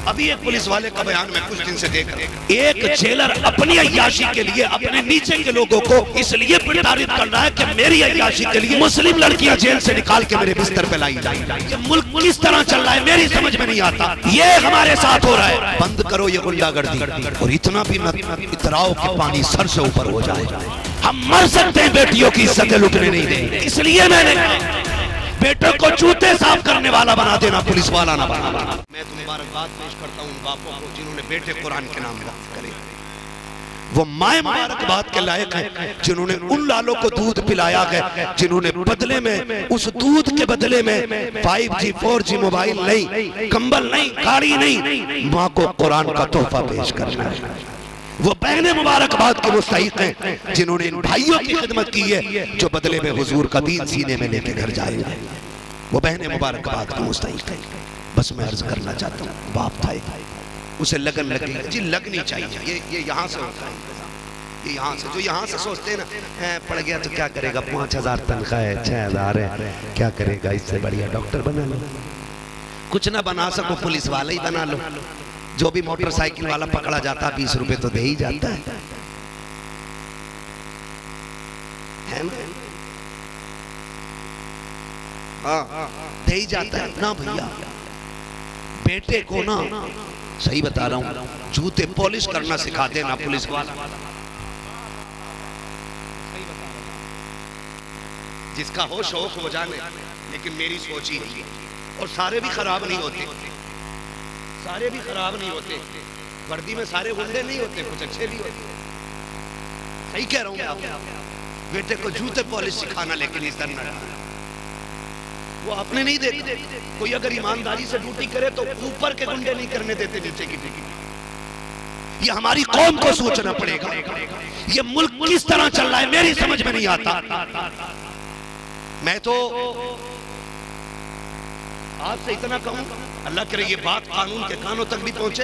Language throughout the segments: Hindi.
अभी एक पुलिस वाले का बयान मैं कुछ दिन से देख रहा हूं। एक जेलर अपनी अय्याशी के लिए अपने नीचे के लोगों को इसलिए प्रताड़ित कर रहा है कि मेरी अय्याशी के लिए मुस्लिम लड़कियां जेल से निकाल के मेरे बिस्तर पे लाई जाए। ये मुल्क किस तरह चल रहा है मेरी समझ में नहीं आता। ये हमारे साथ हो रहा है। बंद करो ये गुंडागर्दी और इतना भी मत इतराओ कि पानी सर से ऊपर हो जाए। हम मर सकते हैं, बेटियों की इज्जतें लुटने नहीं देंगे। इसलिए मैंने बेटों को जूते साफ करने वाला बना देना, पुलिस वाला ना बना। मैं तो मुबारकबाद पेश करता हूँ उन बापों को जिन्होंने बेटे कुरान के नाम वक्फ करे। वो माए मुबारकबाद के लायक है जिन्होंने उन लालों को दूध पिलाया है जिन्होंने बदले में, उस दूध के बदले में 5G 4G मोबाइल नहीं, कंबल नहीं, गाड़ी नहीं, माँ को कुरान का तोहफा पेश करना है। वो बहने मुबारकबाद के मुस्तहिक हैं जिन्होंने इन भाइयों की खिदमत की है जो बदले में हुजूर का दीन सीने में लेके घर जाएंगे। वो बहने मुबारकबाद के मुस्तहिक हैं। बस मैं अर्ज करना चाहता हूँ, बाप था उसे लगन लगी जी, लगनी चाहिए। ये यहाँ से होता है, ये यहाँ से जो यहाँ से सोचते हैं ना पड़ गया तो क्या करेगा, 5000 तनख्वाह है, 6000 है, क्या करेगा, इससे बढ़िया डॉक्टर बना लो। कुछ ना बना सको पुलिस वाला ही बना लो। जो भी मोटरसाइकिल वाला पकड़ा जाता 20 रुपए तो दे ही जाता है ना? हाँ दे ही जाता है ना भैया। बेटे को ना, सही बता रहा हूँ, जूते पॉलिश करना सिखा देना पुलिस वाला। जिसका हो शौक हो जाने, लेकिन मेरी सोच ही नहीं है। और सारे भी खराब नहीं होते, सारे भी खराब नहीं होते। वर्दी में सारे गुंडे नहीं होते, कुछ अच्छे भी होते। सही कह रहा हूँ आपको। बेटे को जूते पॉलिश सिखाना, लेकिन इस तरह न, वो अपने नहीं देते। कोई अगर ईमानदारी से ड्यूटी करे तो ऊपर के गुंडे नहीं करने देते नीचे की। ये हमारी कौम को सोचना पड़ेगा। ये मुल्क किस तरह चल रहा है मेरी समझ में नहीं आता। मैं तो आपसे इतना कहूं, अल्लाह करे ये बात कानून के कानों तक भी पहुंचे।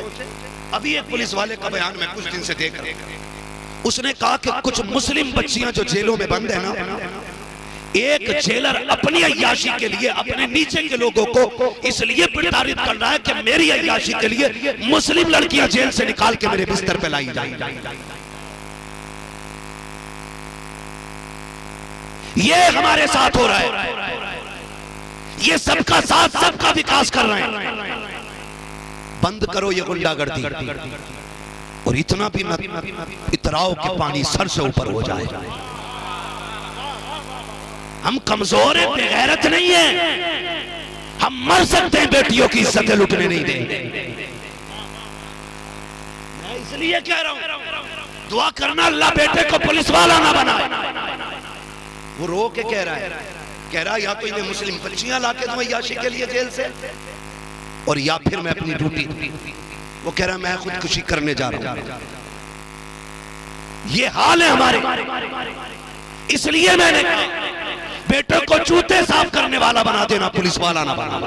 अभी एक पुलिस वाले का बयान मैं कुछ दिन से देख रहा हूं। उसने कहा कि कुछ मुस्लिम बच्चियां जो जेलों में बंद है ना, एक जेलर अपनी अय्याशी के लिए अपने नीचे के लोगों को इसलिए प्रताड़ित कर रहा है कि मेरी अय्याशी के लिए मुस्लिम लड़कियां जेल से निकाल के मेरे बिस्तर पे लाई जाए। ये हमारे साथ हो रहा है। ये सबका साथ, सबका विकास कर रहे हैं। बंद करो ये गुंडागर्दी और इतना भी मत इतराओ कि पानी सर से ऊपर हो जाए। हम कमजोर हैं, बेगैरत नहीं है। हम मर सकते हैं, बेटियों की इज्जतें लुटने नहीं देंगे। मैं इसलिए कह रहा हूं, दुआ करना अल्लाह बेटे को पुलिस वाला ना बनाए। वो रो के कह रहा है या तो इन्हें मुस्लिम बच्चियां लाके दूं अय्याशी के लिए जेल से, और या फिर मैं अपनी ड्यूटी। वो कह रहा है मैं खुदकुशी करने जा रहा हूं। ये हाल है हमारे। इसलिए मैंने बेटों को जूते साफ करने वाला बना देना, पुलिस वाला ना बना।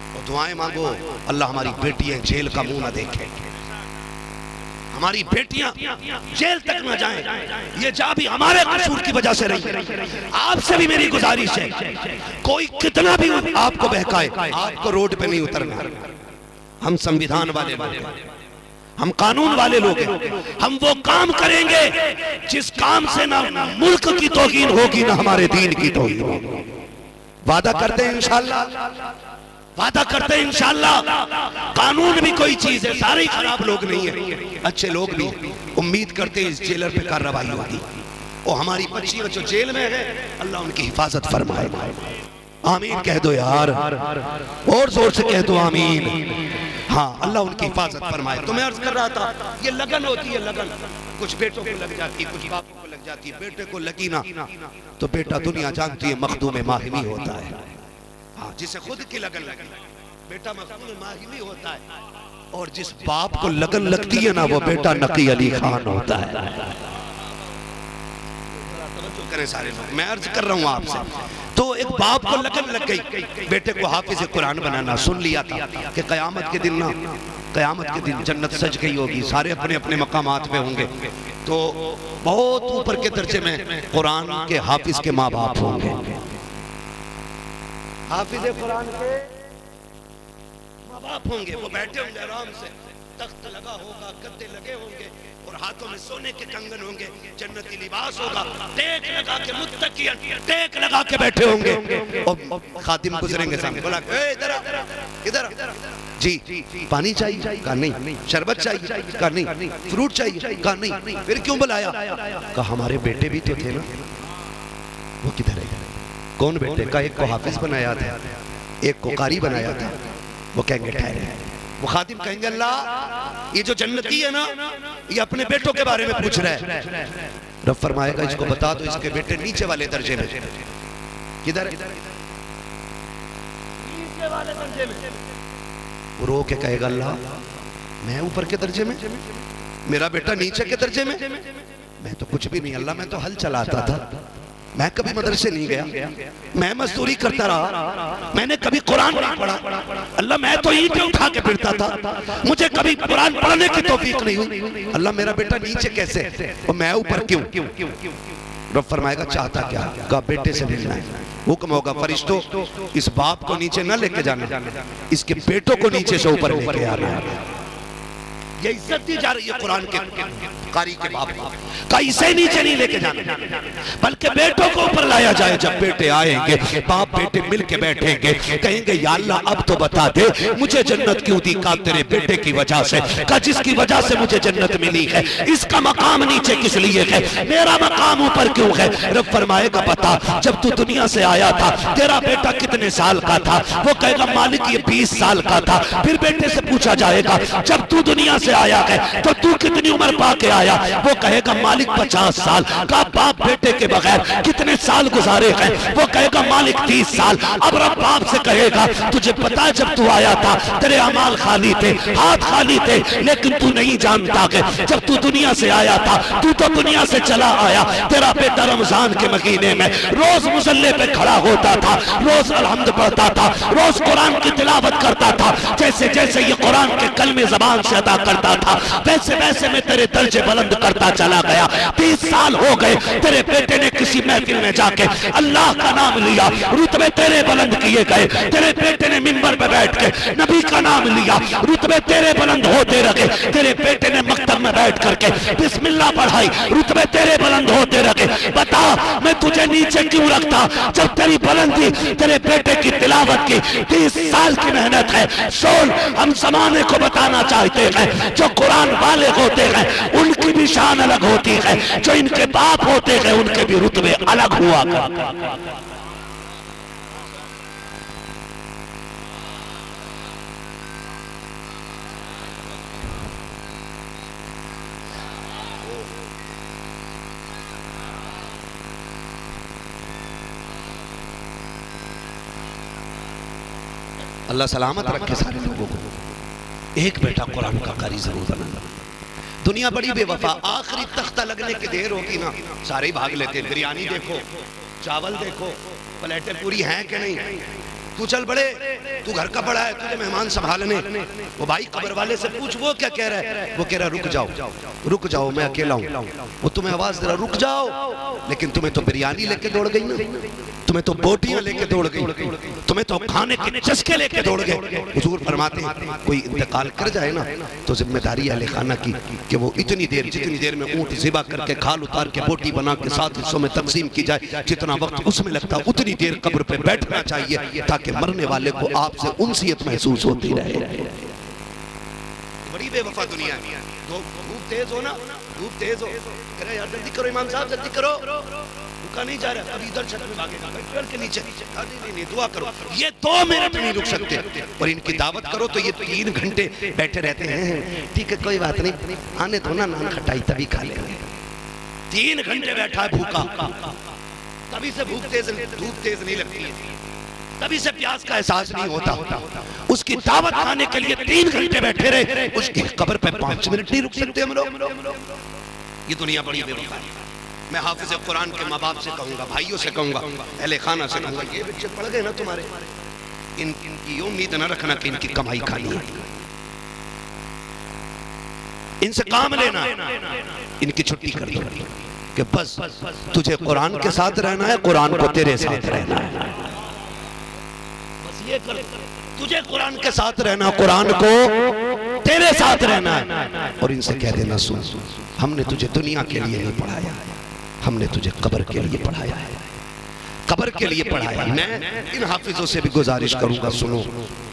और दुआएं मांगो अल्लाह हमारी बेटियां जेल का मुंह ना देखें, हमारी बेटियां जेल तक न जाएं। ये जा भी हमारे कसूर की वजह से रही। आपसे भी मेरी गुजारिश है, कोई कितना भी आपको बहकाए, आपको रोड पे नहीं उतरना। हम संविधान वाले लोग हैं, हम कानून वाले लोग हैं। हम वो काम करेंगे जिस काम से ना मुल्क की तौहीन होगी ना हमारे दीन की तौहीन होगी। वादा करते हैं इंशाअल्लाह, वादा करते हैं इंशाअल्लाह। कानून भी कोई चीज है, सारे खराब लोग नहीं है, अच्छे लोग भी। उम्मीद करते हैं इस जेलर पे कार्रवाई होगी और हमारी बच्चियां जो जेल में है अल्लाह उनकी हिफाजत फरमाए। आमीन कह दो यार, और जोर से कह दो आमीन। हाँ अल्लाह उनकी हिफाजत फरमाए। तो मैं अर्ज कर रहा था, ये लगन होती है, लगन कुछ बेटों को लग जाती है, कुछ बापों को लग जाती है। बेटे को लगी ना तो बेटा दुनिया जानती है मखदूम माहिमी होता है। हाँ, जिसे खुद की लगन लगी बेटा मखदूम माहिमी होता है, और जिस बाप को लगन लगती है ना वो बेटा नकी अली खान होता है। करें सारे लोग, मैं अर्ज कर रहा हूँ आपसे। तो एक बाप को लगन लग गई बेटे को हाफिज कुरान बनाना। सुन लिया था कि कयामत के दिन ना, कयामत के दिन जन्नत सज गई होगी, सारे अपने अपने मकामात पे होंगे, तो बहुत ऊपर के दर्जे में कुरान के हाफिज के माँ बाप होंगे। हाफिज कुरान के बाप होंगे, वो बैठे होंगे आराम से, तख्त लगा होगा, गद्दे लगे होंगे और हाथों में सोने के कंगन होंगे, जन्नती लिबास होगा, टेक लगा के मुत्तकियन टेक लगा के बैठे होंगे और खादिम गुजरेंगे सामने, बोला इधर इधर जी पानी चाहिए? कहा नहीं। शरबत चाहिए? कहा नहीं। फ्रूट चाहिए? कहा नहीं। फिर क्यों बुलाया? कहा हमारे बेटे भी तो थे ना, वो किधर है? कौन बेटे? का एक को हाफिज बनाया था, एक को कारी बनाया था। वो कहेंगे ठहरे। वो खादिम कहेंगे अल्लाह ये जो जन्नती है ना, ये अपने बेटों के बारे में पूछ रहा है। रब फरमाएगा इसको बता दो इसके बेटे नीचे वाले दर्जे में। किधर? नीचे वाले दर्जे में। वो रो के कहेगा अल्लाह मैं ऊपर के दर्जे में, मेरा बेटा नीचे के दर्जे में। मैं तो कुछ भी नहीं अल्लाह, मैं तो हल चलाता था, मैं कभी मदरसे नहीं गया, मैं मजदूरी करता रहा, मैंने कभी कुरान नहीं पढ़ा अल्लाह, मैं तो ईंटें उठा के फिरता था, मुझे कभी कुरान पढ़ने की तौफीक नहीं हुई अल्लाह, मेरा बेटा नीचे कैसे और मैं ऊपर क्यों? रब फरमाएगा चाहता क्या? का बेटे से मिलना है। हुक्म होगा फरिश्तों इस बाप को नीचे ना लेके जाना, इसके बेटों को नीचे से ऊपर लेके आना। ये इज्जत दी जा रही है कुरान के कारी के बाप का, इसे नीचे नहीं लेके जाना बल्कि बेटों को ऊपर लाया जाए। जब बेटे आएंगे बाप बेटे मिल के बैठेंगे, कहेंगे या अल्लाह अब तो बता दे मुझे जन्नत क्यों दी? का तेरे बेटे की वजह से। का जिसकी वजह से मुझे जन्नत मिली है, इसका मकाम नीचे किस लिए है, मेरा मकाम ऊपर क्यों है? रब फरमाएगा बता जब तू दुनिया से आया था तेरा बेटा कितने साल का था? वो कहेगा मालिक ये 20 साल का था। फिर बेटे से पूछा जाएगा जब तू दुनिया से आया है तो तू कितनी उम्र पा के आया? वो कहेगा मालिक 50 साल का। बाप बेटे के बगैर कितने साल गुजारे हैं? वो कहेगा मालिक 30 साल। अब रब बाप से कहेगा तुझे पता है जब तू आया था तेरे अमाल खाली थे, हाथ खाली थे, लेकिन तू नहीं जानता कि जब तू दुनिया से आया था तू तो दुनिया से चला आया। तेरा बेटा रमजान के महीने में रोज मुसल्ले पे खड़ा होता था, रोज अलहम्द पढ़ता था, रोज कुरान की तिलावत करता था। जैसे जैसे ये कुरान के कलमे जबान से अदा करता था वैसे वैसे मैं तेरे दर्जे बुलंद करता चला गया। 30 साल हो गए तेरे बेटे ने किसी महफिल में जाके अल्लाह का नाम लिया, रुतबे तेरे बुलंद किए गए। तेरे बेटे ने मिंबर पे बैठ के नबी का नाम लिया, रुतबे तेरे बुलंद होते रहे। तेरे बेटे ने मकतब में बैठ करके बिस्मिल्लाह पढ़ाई, रुतबे तेरे बुलंद होते रहे। बता मैं तुझे नीचे क्यों रखता जब तेरी बुलंदी तेरे बेटे की तिलावत की 30 साल की मेहनत है। सोल हम जमाने को बताना चाहते हैं जो कुरान वाले होते हैं उनकी भी शान अलग होती है, जो इनके बाप होते हैं उनके भी रुतबे अलग हुआ करते। अल्लाह सलामत रखे सारे लोगों को। एक बेटा कुरान का कारी जरूर बनाना। दुनिया बड़ी बेवफा, आखिरी तख्ता लगने की देर होगी ना सारे ही भाग लेते। बिरयानी देखो, चावल देखो, प्लेटें पूरी हैं कि नहीं। तू चल बड़े, तू घर का बड़ा है, तुझे मेहमान संभालने। वो भाई कब्र वाले से पूछ वो क्या कह रहा है? वो कह रहा रुक जाओ रुक जाओ मैं अकेला हूँ। वो तुम्हें आवाज दे रहा रुक जाओ, लेकिन तुम्हें तो बिरयानी लेके दौड़ गई ना, तुम्हें तो बोटियां लेके दौड़ गई, तुम्हें तो खाने के चस्के लेके दौड़ गए। हुजूर फरमाते हैं कोई इंतकाल कर जाए ना तो जिम्मेदारी अहले खाना की कि वो इतनी देर जितनी देर में ऊँट ज़िबा करके खाल उतार के बोटी बना के 7 हिस्सों में तकसीम की जाए, जितना वक्त उसमें लगता उतनी देर कब्र पे बैठना चाहिए ताकि मरने वाले को आपसे उनसियत महसूस होती रहे। बड़ी बेवफा दुनिया है। धूप तेज हो ना, धूप तेज हो, अरे यार जल्दी करो इमाम साहब जल्दी करो, रुका नहीं जा रहा, अभी इधर छत में भागेगा पेड़ के नीचे। नहीं दुआ करो, ये 2 मिनट नहीं रुक सकते। और इनकी दावत करो तो ये 3 घंटे बैठे रहते हैं। ठीक है कोई बात नहीं, आने दो ना, नान खटाई तभी खा लेंगे। 3 घंटे बैठा है भूखा, तभी से धूप तेज नहीं लगती है, तभी से प्यास का एहसास नहीं होता। उसकी दावत खाने के लिए 3 घंटे बैठे रहे, उसकी कब्र पे 5 मिनट नहीं रुक सकते हम लोग। ये दुनिया बड़ी बेवफा है। मैं हाफिज कुरान के माँ बाप से कहूँगा, भाइयों से कहूँगा, अहले खाना से कहूँगा, ये बच्चे पढ़ गए ना तुम्हारे, इनकी उम्मीद न रखना कि इनकी कमाई खानी है, इनसे काम लेना, इनकी छुट्टी कर दो कि बस तुझे कुरान के साथ रहना है, कुरान को तेरे साथ रहना है, बस ये कर। तुझे कुरान के साथ रहना, कुरान को तेरे साथ रहना है। और इनसे कह देना सुन, हमने तुझे दुनिया के लिए नहीं पढ़ाया, हमने तुझे कब्र के लिए पढ़ाया है, कब्र के लिए पढ़ाया है। मैं इन हाफिजों से भी गुजारिश करूंगा, सुनो,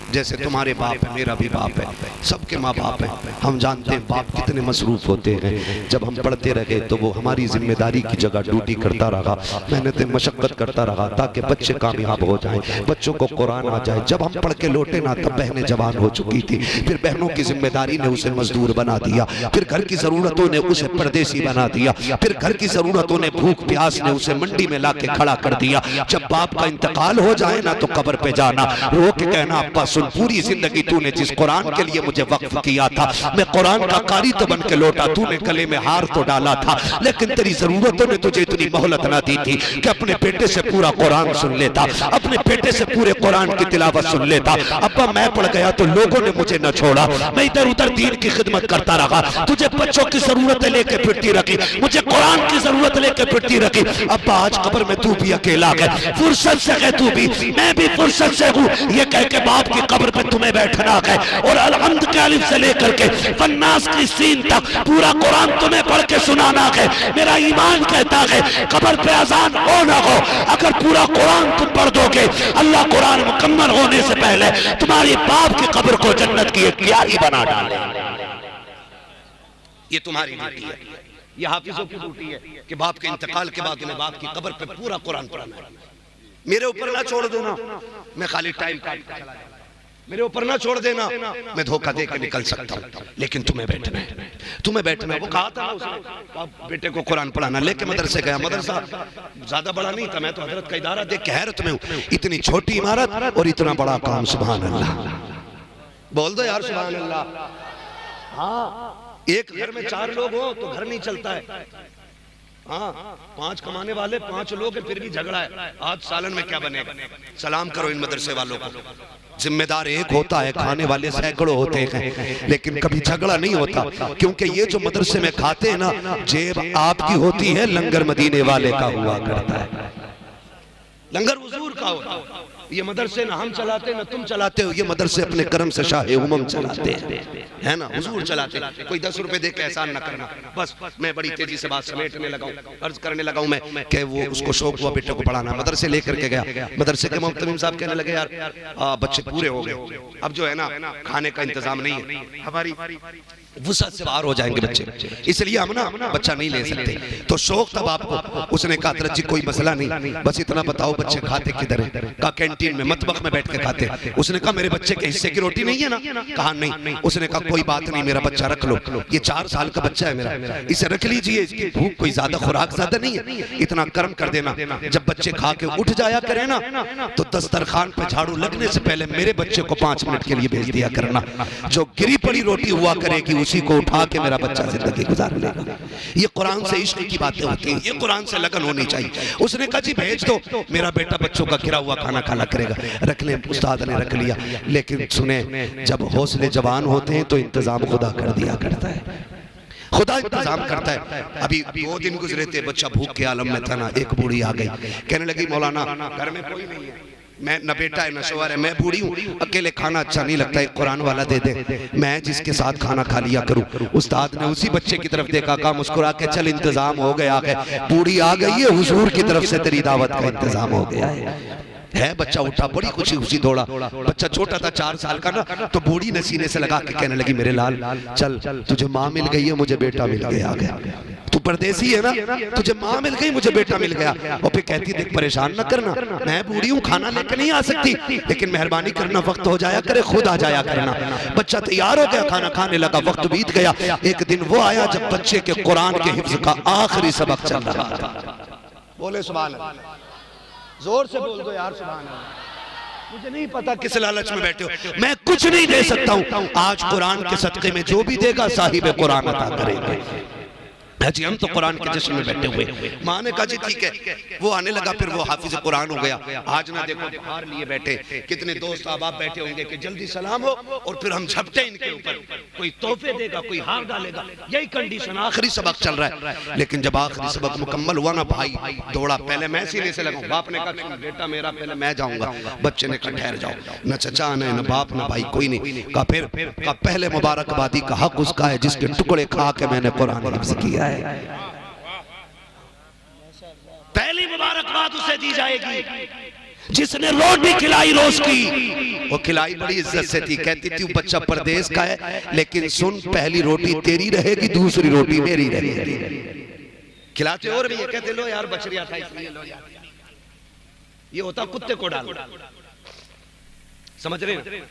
जैसे तुम्हारे बाप है, मेरा भी बाप है, सबके माँ बाप है। हम जानते हैं बाप कितने मसरूफ होते हैं। जब हम पढ़ते रहे तो वो हमारी जिम्मेदारी की जगह ड्यूटी करता रहा, मेहनत मशक्कत करता रहा ताकि बच्चे कामयाब हो जाएं, बच्चों को कुरान आ जाए। जब हम पढ़ के लौटे ना तब बहनें जवान हो चुकी थी, फिर बहनों की जिम्मेदारी ने उसे मजदूर बना दिया, फिर घर की जरूरतों ने उसे परदेसी बना दिया, फिर घर की जरूरतों ने, भूख प्यास ने उसे मंडी में लाके खड़ा कर दिया। जब बाप का इंतकाल हो जाए ना तो कब्र पे जाना, रो के कहना अब्बा सुन, पूरी जिंदगी तूने जिस कुरान के लिए मुझे वक्फ किया था, मैं कुरान का कारी तो बन के लौटा, तूने गले में हार तो डाला था, लेकिन तेरी जरूरतों ने तुझे इतनी मोहलत ना दी थी कि अपने बेटे से पूरा कुरान सुन लेता, अपने बेटे से पूरे कुरान की तिलावत सुन लेता। अब्बा मैं पढ़ गया तो लोगों ने मुझे न छोड़ा, मैं इधर उधर दीन की खिदमत करता रहा, तुझे बच्चों की जरूरतें लेके फिरती रखी, मुझे कुरान की जरूरत लेके फिरती रखी। अब्बा आज कब्र में तू भी अकेला है, फुर्सत से है तू भी, मैं भी फुर्सत से हूँ, ये कह के बाप की कब्र पे तुम्हें बैठना है और अलहम्द के अलिफ से लेकर के फन्नास की सीन तक पूरा कुरान तुम्हें पढ़ के सुनाना है। मेरा ईमान कहता है कब्र पे अजान हो ना हो, अगर पूरा कुरान तुम पढ़ दोगे, अल्लाह कुरान मुकम्मल होने से पहले तुम्हारी बाप की कब्र को जन्नत की एक क्यारी बना डाले। ये तुम्हारी ड्यूटी है, ये हाफिजों की ड्यूटी है कि बाप के इंतकाल के बाद उन्हें बाप की कब्र पे पूरा कुरान पढ़ना है। मेरे ऊपर ना छोड़ देना, मैं खाली टाइम काट के चला जाऊं, मेरे ऊपर ना छोड़ देना, मैं धोखा दे के निकल सकता हूँ, लेकिन तुम्हें बैठना है, तुम्हें बैठना है। वो कहा था ना उसने, आप बेटे को कुरान पढ़ाना, लेके मदरसे गया, मदरसा ज्यादा बड़ा नहीं था, मैं तो हजरत का इदारा देख के हैरत में हूँ, इतनी छोटी इमारत और इतना बड़ा काम, सुभान अल्लाह, बोल दो यार सुभान अल्लाह। हाँ, एक घर में 4 लोग हो तो घर नहीं चलता है, हाँ 5 कमाने वाले 5 लोग हैं फिर भी झगड़ा है, आज सालन में क्या बनेगा। सलाम करो इन मदरसे वालों को, जिम्मेदार एक होता है, खाने वाले सैकड़ों होते हैं, लेकिन कभी झगड़ा नहीं होता, क्योंकि ये जो मदरसे में खाते हैं ना, जेब आपकी होती है, लंगर मदीने वाले का हुआ करता है, लंगर हुजूर का होता है। ये मदरसे ना हम चलाते ना तुम चलाते हो, ये मदरसे अपने कर्म से शाहे उमम चलाते हैं, है ना, हुजूर चलाते। कोई 10 रुपए दे के एहसान ना करना। बस मैं बड़ी तेजी से बात समेटने लगा हूँ, अर्ज करने लगा हूँ मैं कि वो उसको शौक हुआ बेटे को पढ़ाना, मदरसे लेकर के गया, मदरसे के मुअत्तमिम साहब कहने लगे यार बच्चे पूरे हो गए, अब जो है ना खाने का इंतजाम नहीं है, हमारी वुसअत से बाहर हो जाएंगे बच्चे, इसलिए हम ना बच्चा नहीं ले सकते। तो शौक था बाप को, उसने कहा हजरत जी कोई मसला नहीं, बस इतना बताओ बच्चे खाते किधर है। कहा कैंटीन में, मतबख में बैठ के खाते। उसने कहा मेरे बच्चे के हिस्से की रोटी नहीं है ना? कहा नहीं। उसने कहा कोई बात नहीं, मेरा बच्चा रख लो, ये 4 साल का बच्चा है मेरा, इसे रख लीजिए, इसकी भूख कोई ज्यादा खुराक ज्यादा नहीं है, इतना कर्म कर देना, जब बच्चे खा के उठ जाया करे ना तो दस्तरखान पे झाड़ू लगने से पहले मेरे बच्चे को 5 मिनट के लिए भेज दिया करना, जो गिरी पड़ी रोटी हुआ करेगी उसी को उठा के मेरा बच्चा जिंदगी गुजार लेगा। ये कुरान से इश्क की बातें होती हैं, ये कुरान से लगन होनी चाहिए। उसने कहा जी भेज दो, मेरा बेटा बच्चों का गिरा हुआ खाना खाना करेगा, रख ले। उस्ताद ने रख लिया, लेकिन सुने जब हौसले जवान होते हैं तो इंतजाम खुदा कर दिया करता है, खुदा इंतजाम करता है। अभी 2 दिन गुजरे थे, बच्चा भूख के आलम में था ना, एक बूढ़ी आ गई, कहने लगी मौलाना घर में कोई नहीं है, मैं न बेटा है न शोहर है, मैं बूढ़ी हूँ, अकेले खाना अच्छा नहीं लगता, एक कुरान वाला दे दे, मैं जिसके साथ खाना खा लिया करूँ। उस्ताद ने उसी बच्चे की तरफ देखा, कहा मुस्कुरा के चल इंतजाम हो गया है, बूढ़ी आ गई है, हुजूर की तरफ से तेरी दावत का इंतजाम हो गया है। बच्चा उठा, बड़ी खुशी खुशी दौड़ा, बच्चा छोटा था 4 साल का ना, तो बूढ़ी ने सीने से लगा के कहने लगी मेरे लाल चल, तुझे माँ मिल गई है, मुझे बेटा मिल गया, तू परदेसी है ना, तुझे माँ मिल गई, मुझे बेटा मिल गया। और फिर कहती देख परेशान ना करना, मैं बूढ़ी हूँ, खाना लेकर नहीं आ सकती, लेकिन मेहरबानी करना वक्त हो जाया करे, खुद आ जाया करना। बच्चा तैयार हो गया, खाना खाने लगा, वक्त बीत गया। एक दिन वो आया जब बच्चे के कुरान के हिफ्ज का आखिरी सबक चल रहा था। बोले सुभान अल्लाह, जोर से बोल दो यार सुभान अल्लाह। मुझे नहीं पता किस लालच में बैठे हो, मैं कुछ नहीं दे सकता हूँ, आज कुरान के सदक़े में जो भी देगा साहिब कुरान अता करेंगे। जी हम तो कुरान के जश्न में बैठे हुए। माँ ने कहा जी ठीक है, वो आने लगा, फिर वो हाफिज कुरान हो गया। आज ना देखो बाहर लिए बैठे, कितने दोस्त अहबाब बैठे होंगे कि जल्दी सलाम हो और फिर हम झपटे इनके ऊपर, कोई तोहफे देगा, कोई हार डालेगा। यही कंडीशन, आखिरी सबक चल रहा है। लेकिन जब आखिरी सबक मुकम्मल हुआ ना, भाई दौड़ा, पहले मैं सीने से लगा। बाप ने कहा बेटा मेरा, पहले मैं जाऊंगा। बच्चे ने कहा ठहर जाओ, न चचा न बाप न भाई कोई नहीं। कहा फिर कहा पहले मुबारकबादी का हक उसका है जिसके टुकड़े खा के मैंने कुरान हिफ्ज़ किया है। पहली मुबारकबाद उसे दी जाएगी जिसने रोटी खिलाई रोज की। वो खिलाई बड़ी इज्जत से थी, कहती थी बच्चा परदेश का है लेकिन सुन, पहली रोटी तेरी रहेगी, दूसरी रोटी मेरी रहेगी। खिलाते और भी ये कहते लो यार बछड़िया था इसलिए लो यार, ये होता कुत्ते को डाल। समझ रहे हैं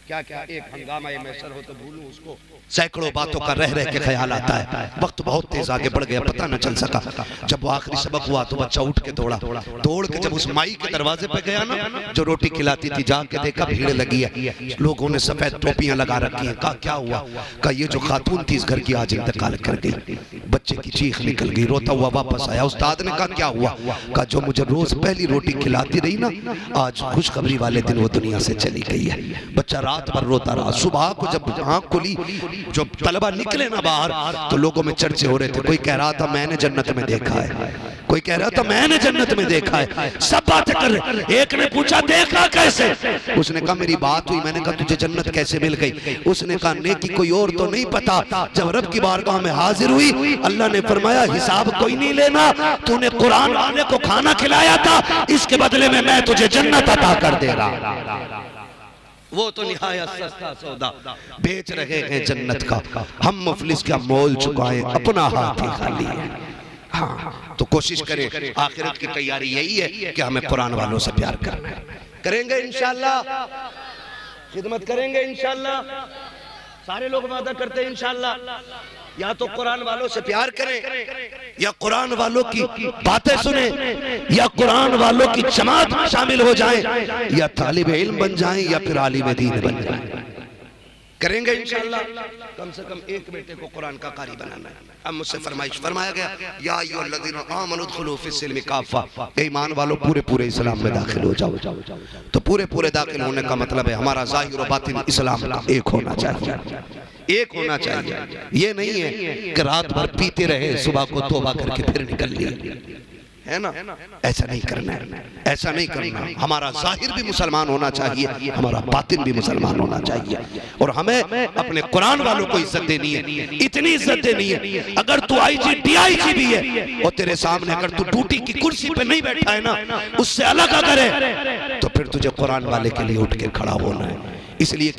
क्या क्या एक हंगामा ये मैसर हो तो भूलूं उसको। सैकड़ों बातों का रह रह के ख्याल आता है। वक्त बहुत तेज आगे बढ़ गया, पता न चल सका। जब वो आखिरी सबक हुआ तो बच्चा उठ के दौड़ा। दौड़ के जब उस माई के दरवाजे पे गया ना जो रोटी खिलाती थी, जाके देखा भीड़ लगी है, लोगों ने सफेद टोपियां लगा रखी हैं। कहा क्या हुआ? कहा ये जो खातून थी इस घर की आज इंतकाल कर गई। बच्चे की चीख निकल गई, रोता हुआ वापस आया। उस्ताद ने कहा क्या हुआ? कहा जो मुझे रोज पहली रोटी खिलाती रही ना, आज खुशखबरी वाले दिन वो दुनिया से चली गई है। बच्चा रात भर रोता रहा। सुबह को जब आंख खुली, जो तलबा निकले ना बाहर, तो लोगों में चर्चे हो रहे थे। कोई कह रहा था मैंने जन्नत में देखा है, कोई कह रहा था मैंने जन्नत में देखा है। सब बातें कर रहे। एक ने पूछा देखा कैसे? उसने कहा मेरी बात हुई। मैंने कहा तुझे जन्नत कैसे मिल गई? उसने कहा नेकी कोई और तो नहीं पता, जब रब की बारगाह में हाजिर हुई अल्लाह ने फरमाया हिसाब कोई नहीं लेना, तूने कुरान वाले को खाना खिलाया था, इसके बदले में मैं तुझे जन्नत अता कर दे रहा। वो तो निहायत सस्ता सौदा बेच रहे हैं जन्नत का, हम मुफलिस का मोल चुकाएं, अपना हाथ ही खाली है। हाँ, तो कोशिश करें, आखिरत की तैयारी यही है कि हमें कुरान वालों से प्यार करना है। करेंगे इंशाअल्लाह, खिदमत करेंगे इंशाअल्लाह। सारे लोग वादा करते हैं इंशाअल्लाह। या तो कुरान वालों से प्यार करें, या कुरान वालों की बातें सुने, या कुरान वालों की जमात में शामिल हो जाएं, या तालिब इल्म बन जाएं, या फिर आलिम दीन बन जाएं। करेंगे इंशाअल्लाह। कम से कम एक बेटे को कुरान का कारी बनाना है। अब मुझसे फरमाइश फरमाया गया या अय्युहल्लज़ीना आमनू उदखुलू फिस्सिल्मि काफ़ा, ईमान वालों पूरे पूरे इस्लाम में दाखिल हो जाओ। तो पूरे पूरे दाखिल होने का मतलब है हमारा ज़ाहिर और बातिन इस्लाम एक होना चाहिए, एक होना चाहिए। ये नहीं है कि रात भर पीते रहे, सुबह को तौबा करके फिर निकल लिए, है ना? ऐसा नहीं करना है, ऐसा नहीं करना। हमारा जाहिर भी मुसलमान होना चाहिए, हमारा बातिन भी मुसलमान होना चाहिए। और हमें अपने कुरान वालों को इज्जत देनी है, इतनी इज्जत देनी है। अगर तू आईजी डीआईजी भी है और तेरे सामने अगर तू ड्यूटी की कुर्सी पे नहीं बैठा है ना, उससे अलग अगर है तो फिर तुझे कुरान वाले के लिए उठ के खड़ा होना है। इसलिए